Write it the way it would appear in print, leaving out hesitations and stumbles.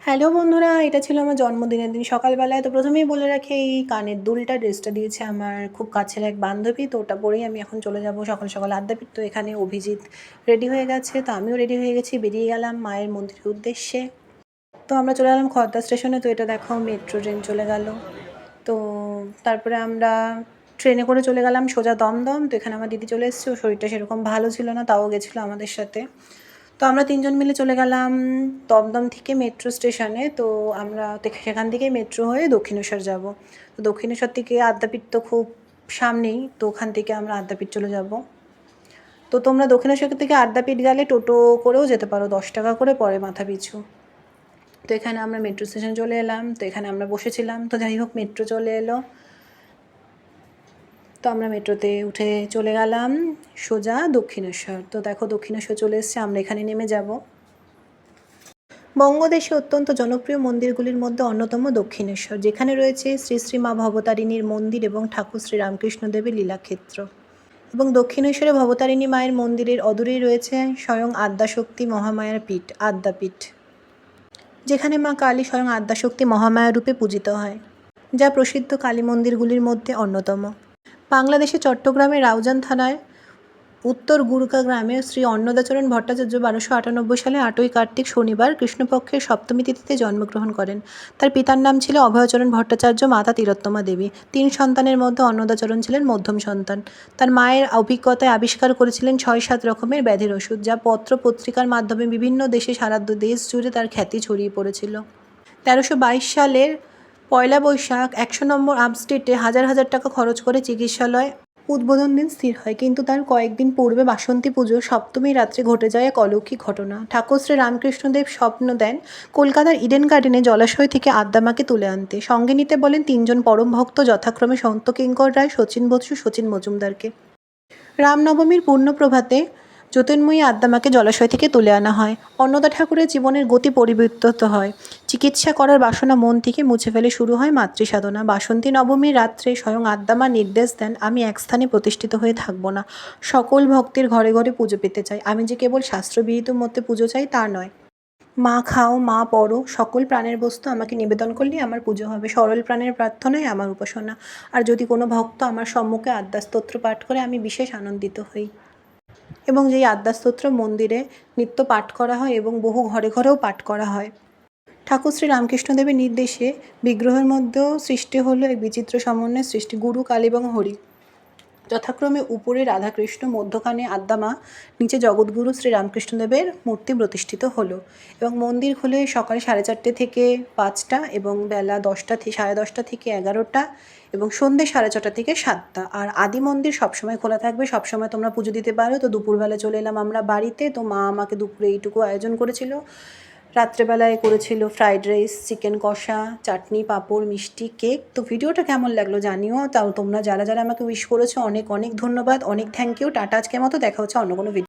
Hello বন্ধুরা, এটা ছিল আমার জন্মদিনের দিন সকালবেলায়। তো প্রথমেই বলে রাখি, এই কানের দুলটা ড্রেসটা দিয়েছে আমার খুব কাছের এক বান্ধবী। তো ওটা পরেই আমি এখন চলে যাব সকাল সকাল আদ্যাপীঠ। তো এখানে অভিজিৎ রেডি হয়ে গেছে, তো আমিও রেডি হয়ে গেছি, বেরিয়ে গেলাম মায়ের মন্দিরের উদ্দেশ্যে। তো আমরা চলে গেলাম খড়দা স্টেশনে। তো এটা দেখো মেট্রো ট্রেন চলে গেল। তো তারপরে আমরা ট্রেনে করে চলে গেলাম সোজা দমদম। তো এখানে আমার দিদি চলে এসেছে, ওর শরীরটা সেরকম ভালো ছিল না, তাও গেছিলো আমাদের সাথে। তো আমরা তিনজন মিলে চলে গেলাম দমদম থেকে মেট্রো স্টেশনে। তো আমরা সেখান থেকেই মেট্রো হয়ে দক্ষিণেশ্বর যাব। তো দক্ষিণেশ্বর থেকে আদ্যাপীঠ তো খুব সামনেই, তো ওখান থেকে আমরা আদ্যাপীঠ চলে যাব। তো তোমরা দক্ষিণেশ্বর থেকে আদ্যাপীঠ গেলে টোটো করেও যেতে পারো, 10 টাকা করে পড়ে মাথা পিছু। তো এখানে আমরা মেট্রো স্টেশন চলে এলাম। তো এখানে আমরা বসেছিলাম। তো যাই হোক, মেট্রো চলে এলো। তো আমরা মেট্রোতে উঠে চলে গেলাম সোজা দক্ষিণেশ্বর। তো দেখো দক্ষিণেশ্বর চলে এসছে, আমরা এখানে নেমে যাব। বঙ্গদেশে অত্যন্ত জনপ্রিয় মন্দিরগুলির মধ্যে অন্যতম দক্ষিণেশ্বর, যেখানে রয়েছে শ্রী শ্রী মা ভবতারিণীর মন্দির এবং ঠাকুর শ্রী রামকৃষ্ণদেবের লীলাক্ষেত্র। এবং দক্ষিণেশ্বরে ভবতারিণী মায়ের মন্দিরের অদূরেই রয়েছে স্বয়ং আদ্যাশক্তি মহামায়ার পীঠ আদ্যাপীঠ, যেখানে মা কালী স্বয়ং আদ্যাশক্তি মহামায়া রূপে পূজিত হয়, যা প্রসিদ্ধ কালী মন্দিরগুলির মধ্যে অন্যতম। বাংলাদেশের চট্টগ্রামের রাউজান থানায় উত্তর গুরুকা গ্রামে শ্রী অন্নদাচরণ ভট্টাচার্য 1298 সালে 8ই কার্তিক শনিবার কৃষ্ণপক্ষের সপ্তমী তিথিতে জন্মগ্রহণ করেন। তার পিতার নাম ছিল অভয়চরণ ভট্টাচার্য, মাতা তিলোত্তমা দেবী। 3 সন্তানের মধ্যে অন্নদাচরণ ছিলেন মধ্যম সন্তান। তার মায়ের অভিজ্ঞতায় আবিষ্কার করেছিলেন 6-7 রকমের ব্যাধির ওষুধ, যা পত্র পত্রিকার মাধ্যমে বিভিন্ন দেশে সারা দেশ জুড়ে তার খ্যাতি ছড়িয়ে পড়েছিল। 1322 সালের পয়লা বৈশাখ 100 নম্বর আর্ম স্ট্রিটে হাজার হাজার টাকা খরচ করে চিকিৎসালয় উদ্বোধন দিন স্থির হয়, কিন্তু তার কয়েকদিন পূর্বে বাসন্তী পুজোর সপ্তমী রাত্রে ঘটে যায় এক অলৌকিক ঘটনা। ঠাকুর শ্রী রামকৃষ্ণদেব স্বপ্ন দেন কলকাতার ইডেন গার্ডেনে জলাশয় থেকে আদ্যামাকে তুলে আনতে। সঙ্গে নিতে বলেন 3 জন পরম ভক্ত, যথাক্রমে সন্ত কিঙ্কর রায়, শচীন বসু, শচীন মজুমদারকে। রামনবমীর পূর্ণপ্রভাতে জ্যোতির্ময়ী আদ্যামাকে জলাশয় থেকে তুলে আনা হয়। অন্নদা ঠাকুরের জীবনের গতি পরিবর্তিত হয়। চিকিৎসা করার বাসনা মন থেকে মুছে ফেলে শুরু হয় মাতৃসাধনা। বাসন্তী নবমীর রাত্রে স্বয়ং আদ্যামা নির্দেশ দেন, আমি এক স্থানে প্রতিষ্ঠিত হয়ে থাকব না, সকল ভক্তের ঘরে ঘরে পুজো পেতে চাই। আমি যে কেবল শাস্ত্রবিহিত মতে পুজো চাই তা নয়, মা খাও মা পড়ো, সকল প্রাণের বস্তু আমাকে নিবেদন করলেই আমার পুজো হবে। সরল প্রাণের প্রার্থনাই আমার উপাসনা। আর যদি কোনো ভক্ত আমার সম্মুখে আদ্যাস্তোত্র পাঠ করে, আমি বিশেষ আনন্দিত হই। এবং যেই আদ্যাস্তোত্র মন্দিরে নিত্য পাঠ করা হয় এবং বহু ঘরে ঘরেও পাঠ করা হয়। ঠাকুর শ্রী রামকৃষ্ণদেবের নির্দেশে বিগ্রহের মধ্যেও সৃষ্টি হলো এক বিচিত্র সমন্বয়ের সৃষ্টি, গুরু, কালী এবং হরি। যথাক্রমে উপরে রাধাকৃষ্ণ, মধ্যখানে আদ্যামা, নিচে জগৎগুরু শ্রী রামকৃষ্ণদেবের মূর্তি প্রতিষ্ঠিত হলো। এবং মন্দির খুলে সকাল 4:30 থেকে 5টা এবং বেলা 10টা থেকে 11টা এবং সন্ধ্যে 6:30 থেকে 7টা। আর আদি মন্দির সবসময় খোলা থাকবে, সবসময় তোমরা পুজো দিতে পারো। তো দুপুরবেলা চলে এলাম আমরা বাড়িতে। তো মা আমাকে দুপুরে এইটুকু আয়োজন করেছিল। রাত্রেবেলায় করেছিল ফ্রাইড রাইস, চিকেন কষা, চাটনি, পাঁপড়, মিষ্টি, কেক। তো ভিডিওটা কেমন লাগলো জানিও। তাও তোমরা যারা যারা আমাকে উইশ করেছো, অনেক অনেক ধন্যবাদ, অনেক থ্যাংক ইউ। টাটা, আজকের মতো দেখা হচ্ছে অন্য কোনো ভিডিও।